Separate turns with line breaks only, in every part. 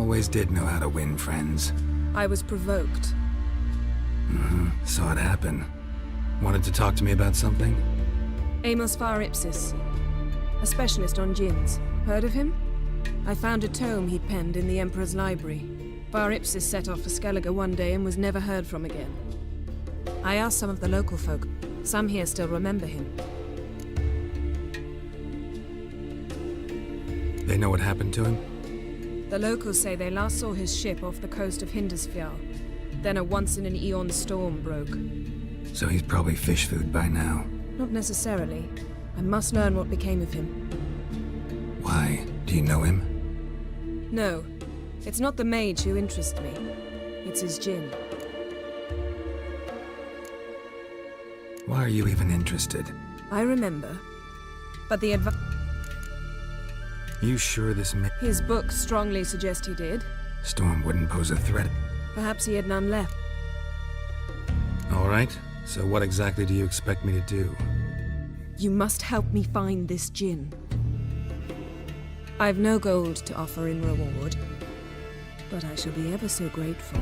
Always did know how to win friends.
I was provoked.
Saw it happen. Wanted to talk to me about something?
Amos Far Ipsis. A specialist on djinns. Heard of him? I found a tome he'd penned in the Emperor's library. Far Ipsis set off for Skellige one day and was never heard from again. I asked some of the local folk. Some here still remember him.
They know what happened to him?
The locals say they last saw his ship off the coast of Hindisfjall. Then a once-in-an-eon storm broke.
So he's probably fish food by now.
Not necessarily. I must learn what became of him.
Why? Do you know him?
No. It's not the mage who interests me. It's his djinn.
Why are you even interested?
I remember. But the
You sure this
His books strongly suggest he did.
storm wouldn't pose a threat?
Perhaps he had none left.
Alright, so what exactly do you expect me to do?
You must help me find this djinn. I've no gold to offer in reward, but I shall be ever so grateful.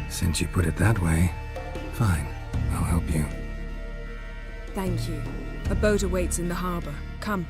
Since you put it that way, fine, I'll help you.
Thank you. A boat awaits in the harbor. Come.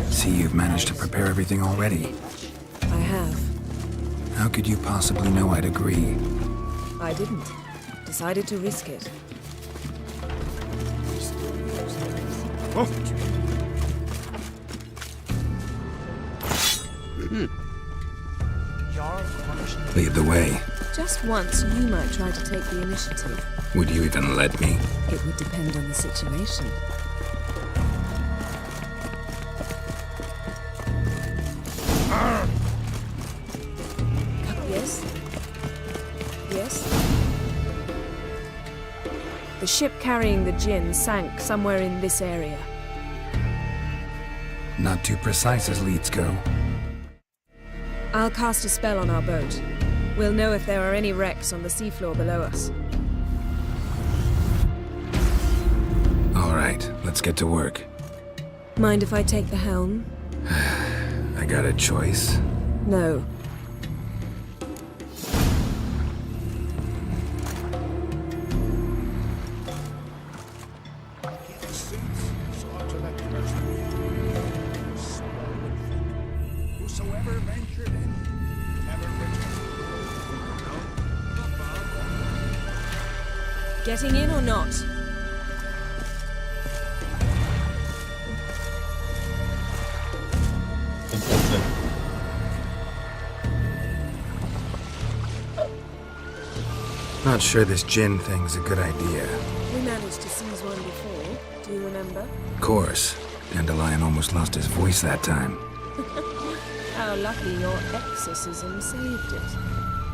See, you've managed to prepare everything already.
I have.
How could you possibly know I'd agree?
I didn't. Decided to risk it.
Lead the way.
Just once, you might try to take the initiative.
Would you even let me?
It would depend on the situation. Yes? Yes? The ship carrying the djinn sank somewhere in this area.
Not too precise as leads go.
I'll cast a spell on our boat. We'll know if there are any wrecks on the seafloor below us.
Alright, let's get to work.
Mind if I take the helm?
I got a choice.
No. Getting in or not?
Not sure this djinn thing's a good idea.
We managed to seize one before. Do you remember?
Of course. Dandelion almost lost his voice that time.
How lucky your exorcism saved it.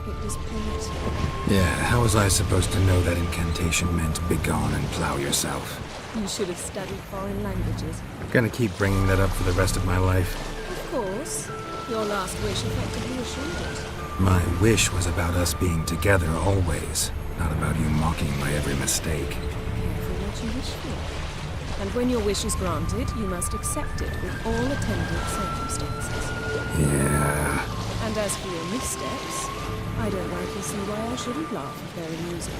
It was poetic.
Yeah, how was I supposed to know that incantation meant begone and plow yourself?
You should have studied foreign languages.
Gonna keep bringing that up for the rest of my life.
Of course. Your last wish effectively assured it.
My wish was about us being together always, not about you mocking my every mistake.
Careful what you wish for. And when your wish is granted, you must accept it with all attendant circumstances.
Yeah.
And as for your missteps, I don't rightly see why I shouldn't laugh if they're amusing.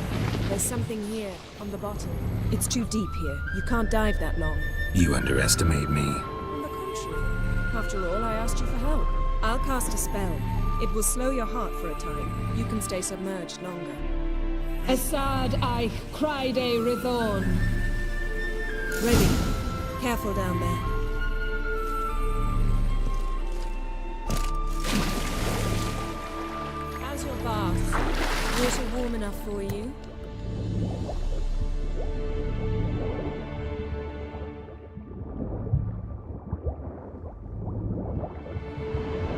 There's something here, on the bottom. It's too deep here. You can't dive that long.
You underestimate me.
On the contrary. After all, I asked you for help. I'll cast a spell. It will slow your heart for a time. You can stay submerged longer. Assad I cried a Rithorn. Ready. Careful down there. How's your bath? Water warm enough for you?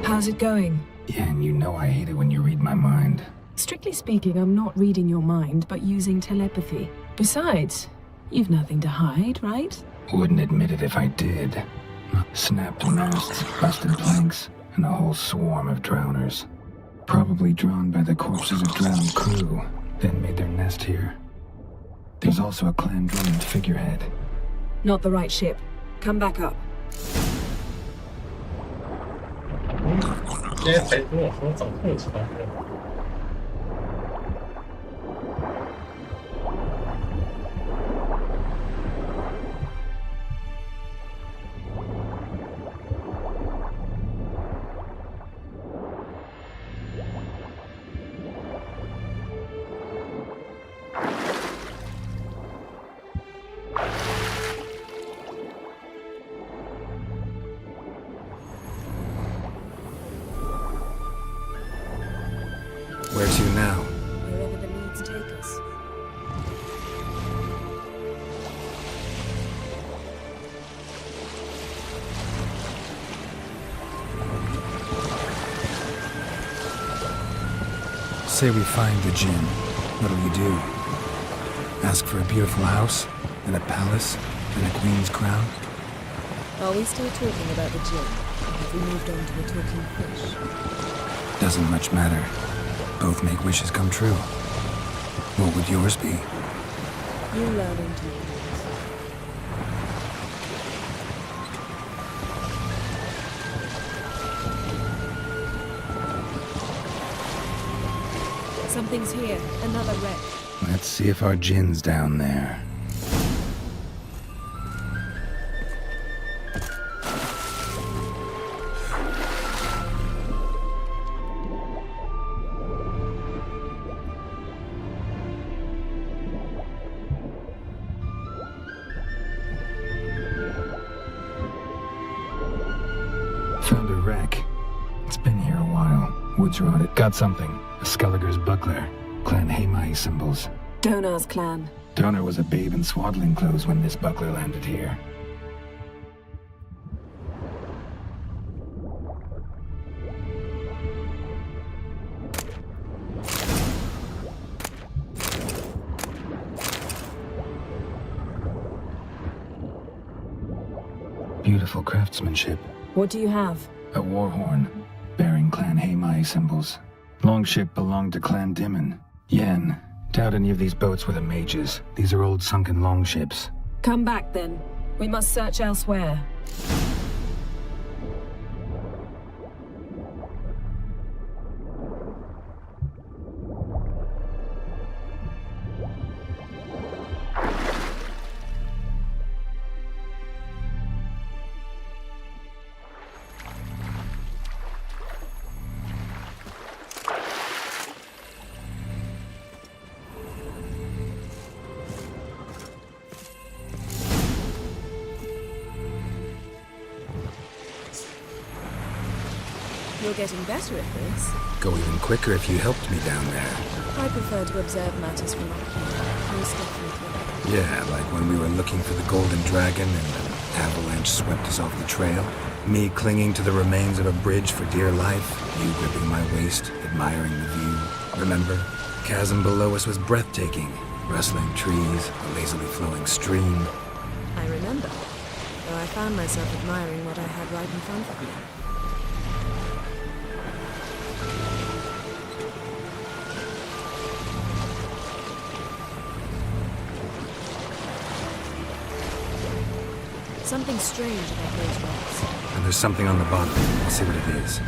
How's it going?
Yeah, and you know I hate it when you read my mind.
Strictly speaking, I'm not reading your mind, but using telepathy. Besides, you've nothing to hide, right?
Wouldn't admit it if I did. Snapped masts, busted planks, and a whole swarm of drowners. Probably drawn by the corpses of drowned crew, then made their nest here. There's also a clan drone's figurehead.
Not the right ship. Come back up.
今天才跟我说早上有传人。
Where to now?
Wherever the leads take us.
Say we find the Jinn. What'll you do? Ask for a beautiful house, and a palace, and a queen's crown?
Are we still talking about the Jinn? Or have we moved on to a talking fish?
Doesn't much matter. Both make wishes come true. What would yours be?
You learn into it. Something's here. Another wreck.
Let's see if our Jinn's down there. Found a wreck. It's been here a while. Woods rotted. Got something. A Skelliger's buckler. Clan Hamai symbols.
Donar's clan.
Donar was a babe in swaddling clothes when this buckler landed here. Beautiful craftsmanship.
What do you have?
A war horn, bearing Clan Hamai symbols. Longship belonged to Clan Dimon. Yen, doubt any of these boats were the mages. These are old sunken longships.
Come back then. We must search elsewhere. You're getting better at this.
Go even quicker if you helped me down there.
I prefer to observe matters from up here. Most definitely.
Yeah, like when we were looking for the Golden Dragon and an avalanche swept us off the trail. Me clinging to the remains of a bridge for dear life. You gripping my waist, admiring the view. Remember? Chasm below us was breathtaking. Rustling trees, a lazily flowing stream.
found myself admiring what I had right in front of me. Something strange about those rocks.
And there's something on the bottom. I'll see what it is.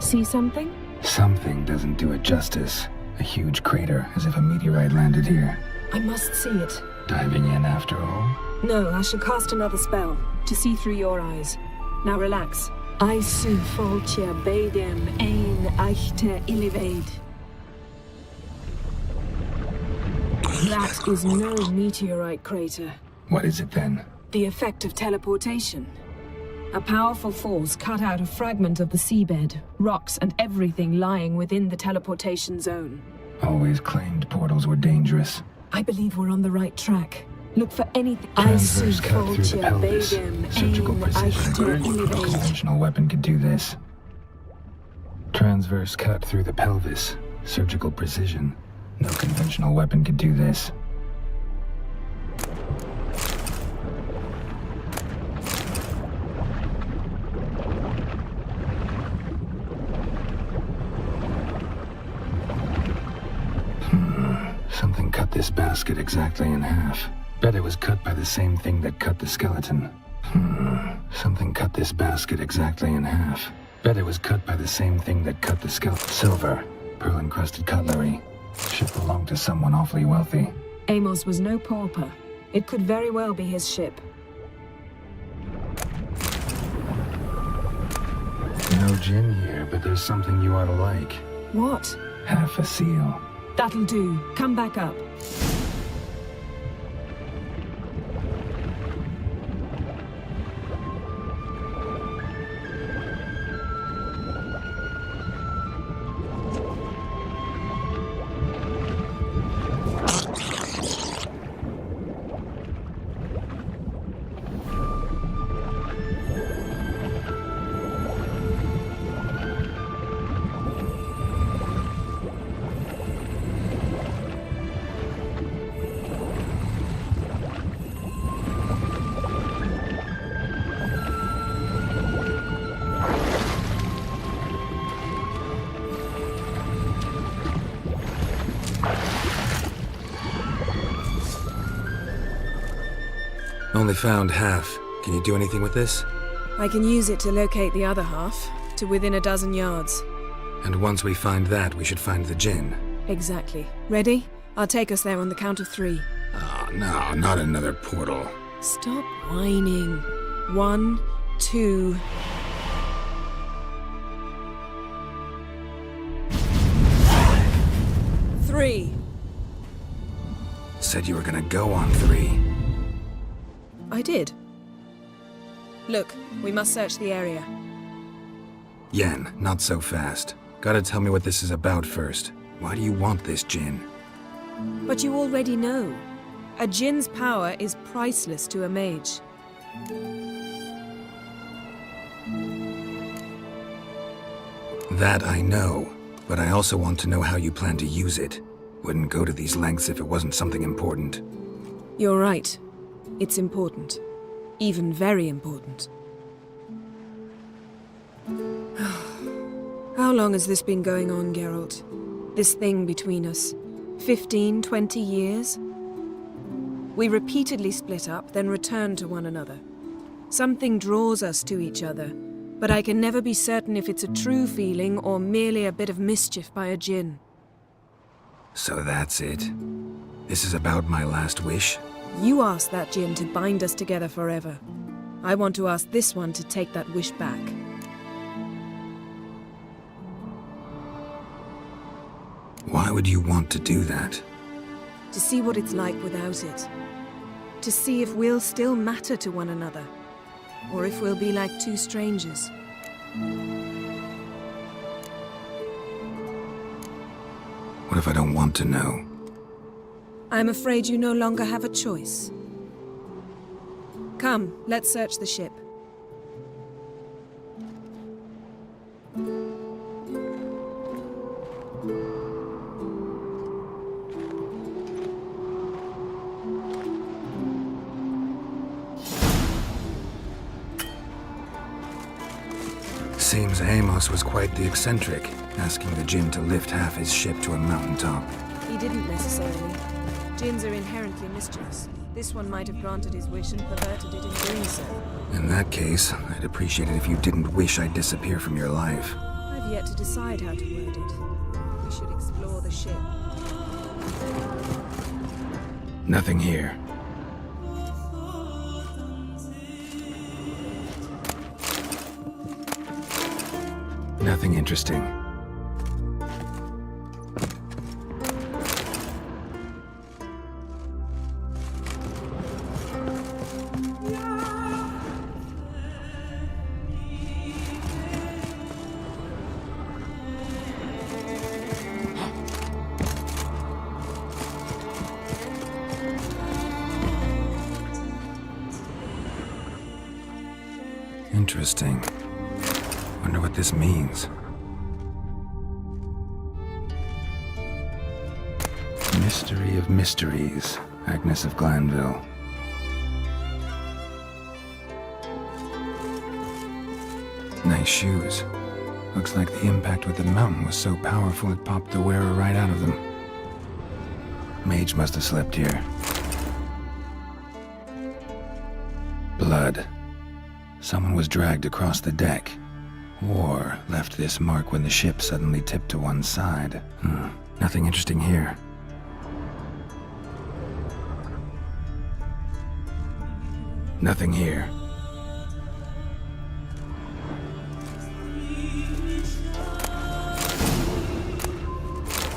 See something?
Something doesn't do it justice. A huge crater, as if a meteorite landed here.
I must see it.
Diving in after all?
No, I shall cast another spell, to see through your eyes. Now relax. Aisu foltia bedem ein eichte illivaid. That is no meteorite crater.
What is it then?
The effect of teleportation. A powerful force cut out a fragment of the seabed, rocks and everything lying within the teleportation zone.
Always claimed portals were dangerous.
I believe we're on the right track. Look for anything.
Transverse cut through the pelvis. Surgical precision. No conventional weapon could do this. Transverse cut through the pelvis. Surgical precision. No conventional weapon could do this. Something cut this basket exactly in half. Bet it was cut by the same thing that cut the skeleton. Something cut this basket exactly in half. Bet it was cut by the same thing that cut the skeleton. Silver. Pearl-encrusted cutlery. Ship belonged to someone awfully wealthy.
Amos was no pauper. It could very well be his ship.
No gin here, but there's something you ought to like.
What?
Half a seal.
That'll do. Come back up.
Only found half. Can you do anything with this?
I can use it to locate the other half, to within a dozen yards.
And once we find that, we should find the gin.
Exactly. Ready? I'll take us there on the count of 3.
Oh, no, not another portal.
Stop whining. 1, 2... 3.
Said you were gonna go on 3.
I did. Look, we must search the area.
Yen, not so fast. Gotta tell me what this is about first. Why do you want this gin?
But you already know. A djinn's power is priceless to a mage.
That I know, but I also want to know how you plan to use it. Wouldn't go to these lengths if it wasn't something important.
You're right. It's important. Even very important. How long has this been going on, Geralt? This thing between us? 15, 20 years? We repeatedly split up, then return to one another. Something draws us to each other, but I can never be certain if it's a true feeling or merely a bit of mischief by a djinn.
So that's it? This is about my last wish?
You asked that djinn to bind us together forever. I want to ask this one to take that wish back.
Why would you want to do that?
To see what it's like without it. To see if we'll still matter to one another. Or if we'll be like two strangers.
What if I don't want to know?
I'm afraid you no longer have a choice. Come, let's search the ship.
Seems Amos was quite the eccentric, asking the Jinn to lift half his ship to a mountaintop.
He didn't necessarily. Jinns are inherently mischievous. This one might have granted his wish and perverted it in doing so.
In that case, I'd appreciate it if you didn't wish I'd disappear from your life.
I've yet to decide how to word it. We should explore the ship.
Nothing here. Nothing interesting. Interesting. Wonder what this means. Mystery of mysteries, Agnes of Glanville. Nice shoes. Looks like the impact with the mountain was so powerful it popped the wearer right out of them. Mage must have slept here. Blood. Someone was dragged across the deck. Or left this mark when the ship suddenly tipped to one side. Nothing interesting here. Nothing here.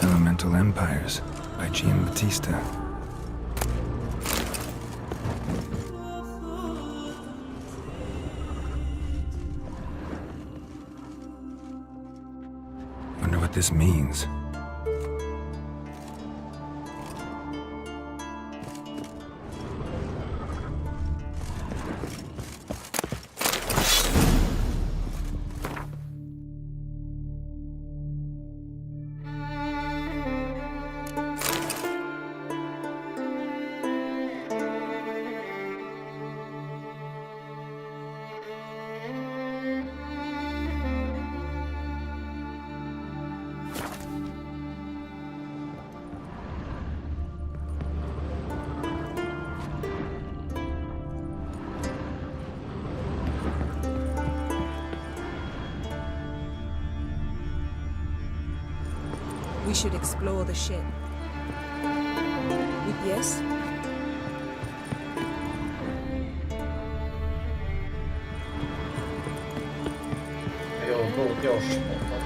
Elemental Empires by Giambattista. Wonder what this means.
We should explore the ship. Yes?
还有漏掉手吗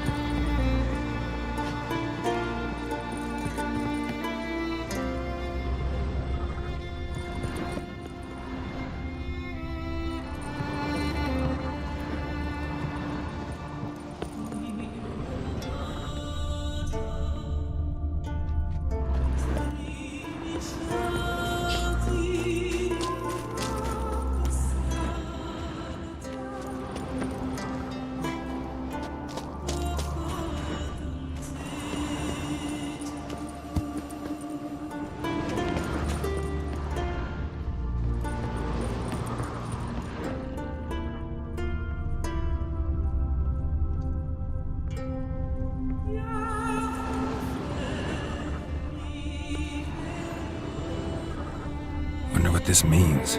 ？Wonder
what this means.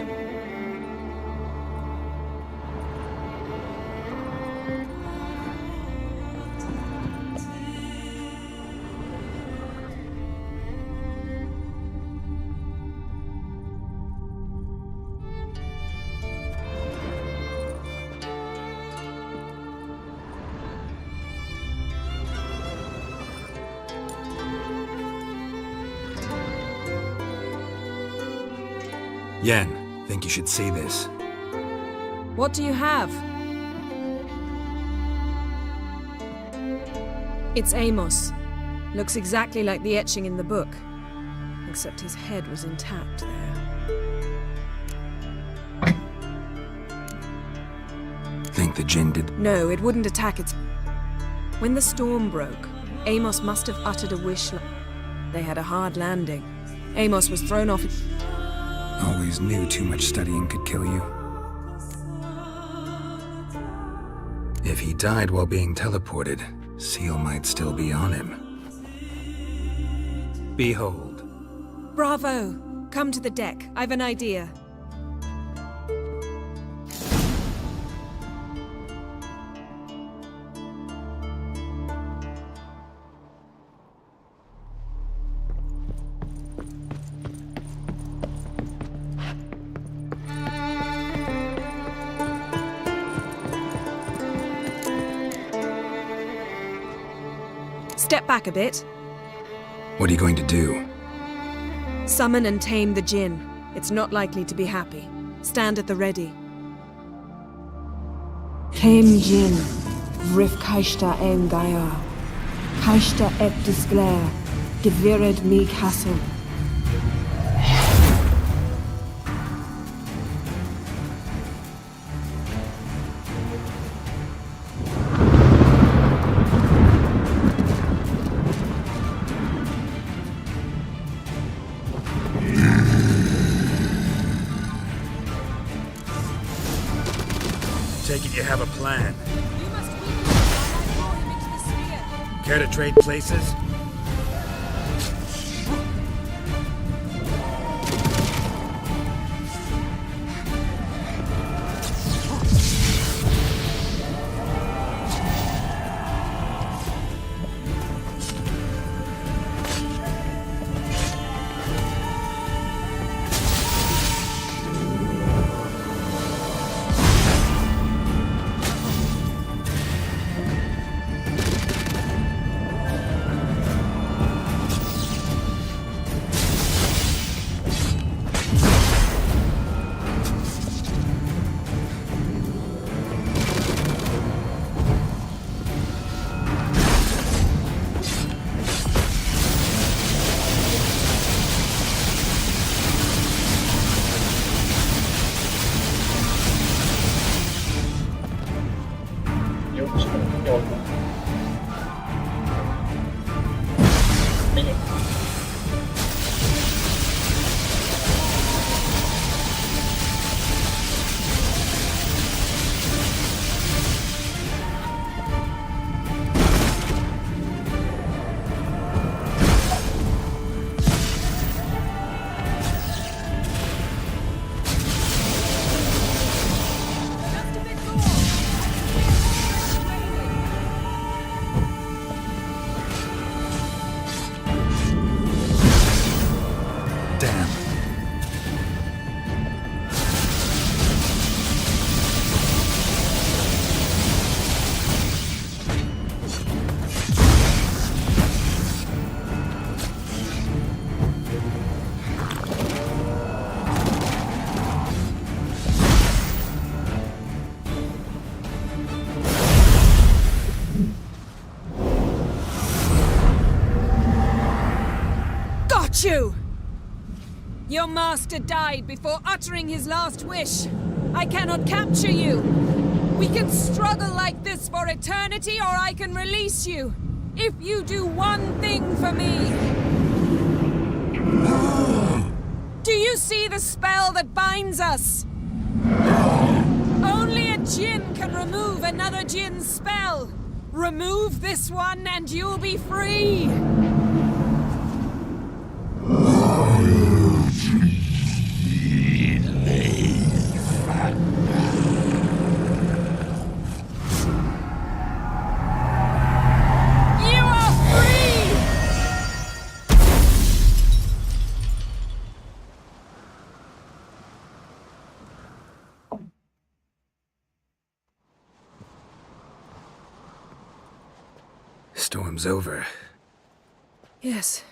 Yen, think you should see this.
What do you have? It's Amos. Looks exactly like the etching in the book. except his head was intact there.
Think the Jinn did?
No, it wouldn't attack its... When the storm broke, Amos must have uttered a wish. They had a hard landing. Amos was thrown off...
Always knew too much studying could kill you. If he died while being teleported, Seal might still be on him. Behold.
Bravo! Come to the deck. I've an idea. Step back a bit.
What are you going to do?
Summon and tame the Jinn. It's not likely to be happy. Stand at the ready. Tame Jinn. Vrif kaishta em gaia. Kaishta et disglair. Gevired mi castle.
Take it you have a plan.
You must weaken him while I pour him into the sphere.
Care to trade places?
You! Your master died before uttering his last wish. I cannot capture you. We can struggle like this for eternity, or I can release you. If you do one thing for me. Do you see the spell that binds us? Only a Jinn can remove another Jinn's spell. Remove this one and you'll be free.
Storm's over.
Yes.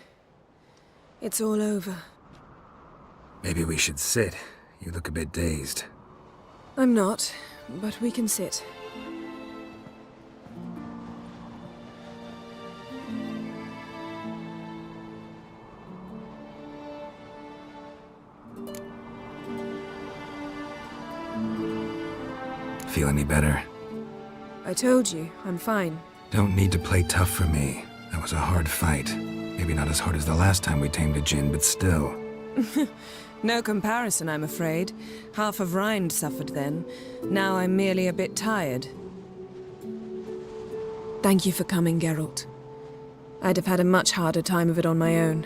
It's all over.
Maybe we should sit. You look a bit dazed.
I'm not, but we can sit.
Feel any better?
I told you, I'm fine.
Don't need to play tough for me. That was a hard fight. Maybe not as hard as the last time we tamed a djinn, but still.
No comparison, I'm afraid. Half of Rind suffered then. Now I'm merely a bit tired. Thank you for coming, Geralt. I'd have had a much harder time of it on my own.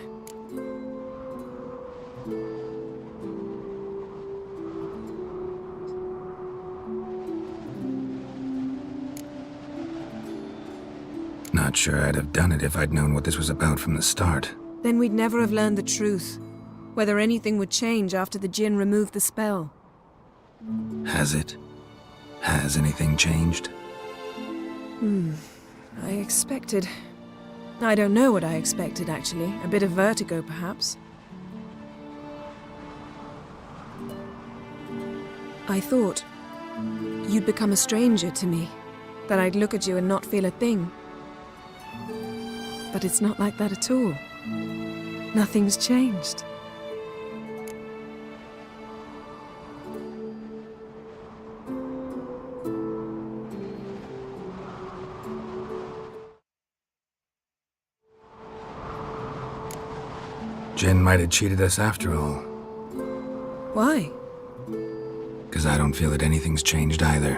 Not sure I'd have done it if I'd known what this was about from the start.
Then we'd never have learned the truth. Whether anything would change after the djinn removed the spell.
Has it? Has anything changed?
I expected... I don't know what I expected, actually. A bit of vertigo, perhaps. I thought you'd become a stranger to me. That I'd look at you and not feel a thing. But it's not like that at all. Nothing's changed.
Jinn might have cheated us after all.
Why?
Because I don't feel that anything's changed either.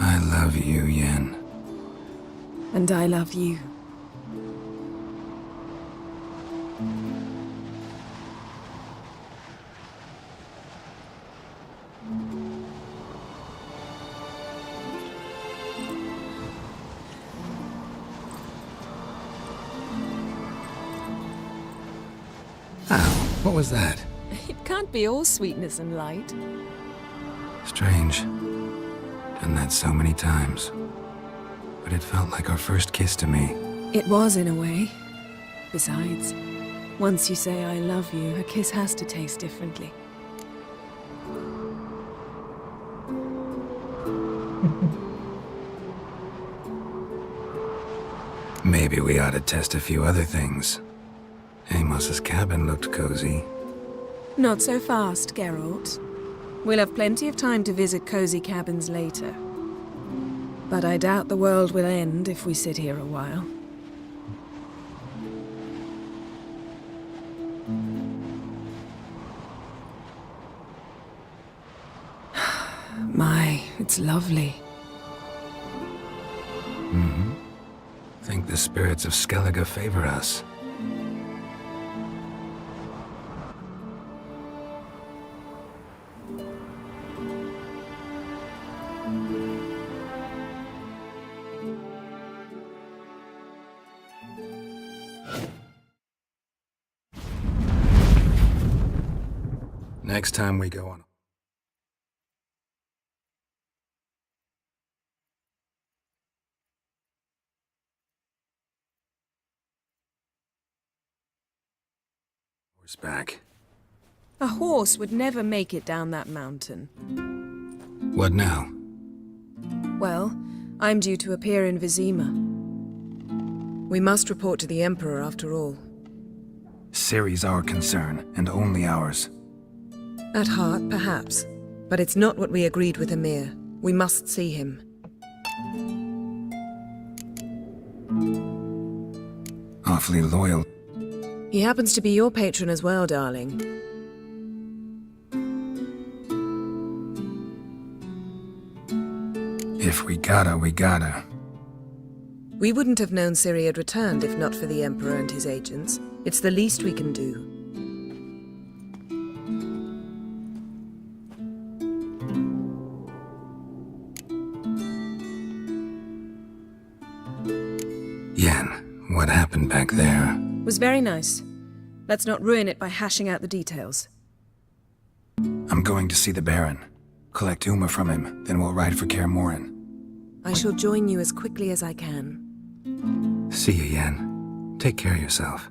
I love you, Yen.
And I love you.
Ow, what was that?
It can't be all sweetness and light.
Strange. Done that so many times. But it felt like our first kiss to me.
It was, in a way. Besides, once you say I love you, a kiss has to taste differently.
Maybe we ought to test a few other things. Amos's cabin looked cozy.
Not so fast, Geralt. We'll have plenty of time to visit cozy cabins later. But I doubt the world will end if we sit here a while. My, it's lovely.
Think the spirits of Skellige favor us. Next time we go on horseback.
A horse would never make it down that mountain.
What now?
Well, I'm due to appear in Vizima. We must report to the Emperor after all.
Ciri's our concern, and only ours.
At heart, perhaps. But it's not what we agreed with Emir. We must see him.
Awfully loyal.
He happens to be your patron as well, darling.
If we gotta, we gotta.
We wouldn't have known Ciri had returned if not for the Emperor and his agents. It's the least we can do.
Yen, what happened back there?
Was very nice. Let's not ruin it by hashing out the details.
I'm going to see the Baron. Collect Uma from him, then we'll ride for Kaer Morhen.
I shall join you as quickly as I can.
See you, Yen. Take care of yourself.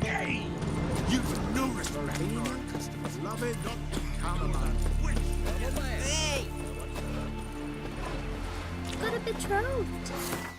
Hey! You've no respect for our customers. Love it, not come on. Hey!
Got a betrothed.